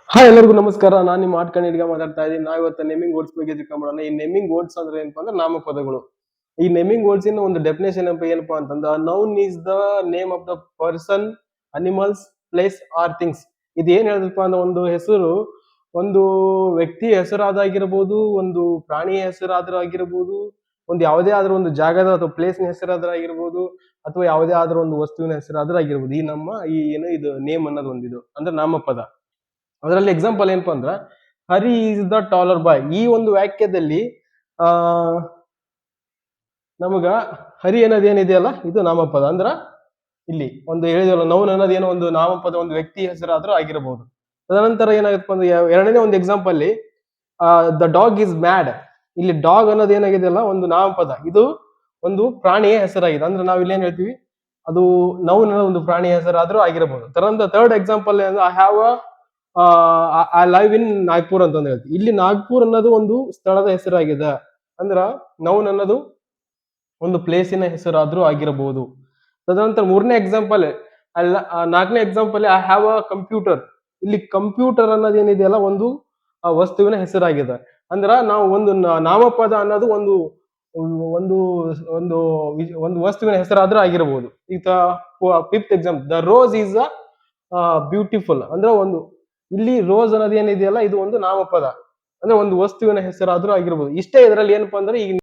Hi ಎಲ್ಲರಿಗೂ ನಮಸ್ಕಾರ. ನಾನು ನಿಮ್ಮ ಆಟ್ಕಣಿಡ್ಗ ಮಾತಾಡ್ತಾ ಇದ್ದೀನಿ. ನಾವು ಇವತ್ತು ನೇಮಿಂಗ್ ವರ್ಡ್ಸ್ ಬಗ್ಗೆ ತಿಳ್ಕೊಂಬೋಣ. ಈ ನೇಮಿಂಗ್ ವರ್ಡ್ಸ್ ಅಂದ್ರೆ ಏನಪ್ಪಾ ಅಂದ್ರೆ ನಾಮಪದಗಳು. ಈ ನೇಮಿಂಗ್ ವರ್ಡ್ಸ್ ಇನ ಒಂದು ಡೆಫಿನೇಷನ್ ಏನಪ್ಪಾ ಅಂತಂದ್ರೆ noun is the name of the person, animals, place or things. ಇದು ಏನ್ ಹೇಳಿದಪ್ಪ ಅಂದ್ರೆ ಒಂದು ಹೆಸರು ಒಂದು ವ್ಯಕ್ತಿ ಹೆಸರಾದಾಗಿರ್ಬೋದು, ಒಂದು ಪ್ರಾಣಿಯ ಹೆಸರಾದ್ರೂ ಆಗಿರ್ಬೋದು, ಒಂದು ಯಾವುದೇ ಆದ್ರೂ ಒಂದು ಜಾಗದ ಅಥವಾ ಪ್ಲೇಸ್ನ ಹೆಸರಾದ್ರೂ ಆಗಿರ್ಬೋದು, ಅಥವಾ ಯಾವುದೇ ಆದ್ರೂ ಒಂದು ವಸ್ತುವಿನ ಹೆಸರಾದ್ರೂ ಆಗಿರ್ಬೋದು. ಈ ನಮ್ಮ ಈ ಏನು ಇದು ನೇಮ್ ಅನ್ನೋದು ಒಂದಿದು ಅಂದ್ರೆ ನಾಮಪದ. ಅದರಲ್ಲಿ ಎಕ್ಸಾಂಪಲ್ ಏನಪ್ಪಾ ಅಂದ್ರ ಹರಿ ಈಸ್ ದ ಟಾಲರ್ ಬಾಯ್. ಈ ಒಂದು ವಾಕ್ಯದಲ್ಲಿ ಆ ನಮಗ ಹರಿ ಅನ್ನೋದು ಏನಿದೆಯಲ್ಲ ಇದು ನಾಮಪದ. ಅಂದ್ರ ಇಲ್ಲಿ ಒಂದು ಹೇಳಿದಲ್ಲ ನೌನ್ ಅನ್ನೋದು ಏನೋ ಒಂದು ನಾಮಪದ, ಒಂದು ವ್ಯಕ್ತಿ ಹೆಸರಾದ್ರೂ ಆಗಿರಬಹುದು. ತದನಂತರ ಏನಾಗತ್ತಪ್ಪ ಅಂದ್ರೆ ಎರಡನೇ ಒಂದು example the dog is mad. ಇಲ್ಲಿ ಡಾಗ್ ಅನ್ನೋದು ಏನಾಗಿದೆಯಲ್ಲ ಒಂದು ನಾಮಪದ, ಇದು ಒಂದು ಪ್ರಾಣಿಯ ಹೆಸರಾಗಿದೆ. ಅಂದ್ರೆ ನಾವ್ ಇಲ್ಲಿ ಏನ್ ಹೇಳ್ತೀವಿ, ಅದು ನೌನ್ ಅನ್ನೋ ಒಂದು ಪ್ರಾಣಿಯ ಹೆಸರಾದ್ರೂ ಆಗಿರಬಹುದು. ತದನಂತರ third example I have I live in Nagpur ಅಂತ ಹೇಳ್ತೀವಿ. ಇಲ್ಲಿ ನಾಗ್ಪುರ್ ಅನ್ನೋದು ಒಂದು ಸ್ಥಳದ ಹೆಸರಾಗಿದೆ. ಅಂದ್ರ ನೌನ್ ಅನ್ನೋದು ಒಂದು ಪ್ಲೇಸಿನ ಹೆಸರಾದ್ರೂ ಆಗಿರಬಹುದು. ತದನಂತರ ಮೂರನೇ ಎಕ್ಸಾಂಪಲ್ ಅಲ್ಲ, ನಾಲ್ಕನೇ example I have a computer. ಇಲ್ಲಿ ಕಂಪ್ಯೂಟರ್ ಅನ್ನೋದು ಏನಿದೆಯಲ್ಲ ಒಂದು ವಸ್ತುವಿನ ಹೆಸರಾಗಿದೆ. ಅಂದ್ರ ನಾವು ಒಂದು ನಾಮಪದ ಅನ್ನೋದು ಒಂದು ಒಂದು ಒಂದು ಒಂದು ವಸ್ತುವಿನ ಹೆಸರಾದ್ರೂ ಆಗಿರಬಹುದು. ಈಗ fifth example the rose is a beautiful. ಅಂದ್ರೆ ಒಂದು ಇಲ್ಲಿ ರೋಸ್ ಅನ್ನೋದು ಏನಿದೆಯಲ್ಲ ಇದು ಒಂದು ನಾಮಪದ, ಅಂದ್ರೆ ಒಂದು ವಸ್ತುವಿನ ಹೆಸರಾದ್ರೂ ಆಗಿರ್ಬೋದು. ಇಷ್ಟೇ ಇದರಲ್ಲಿ ಏನಪ್ಪಾ ಅಂದ್ರೆ ಈಗ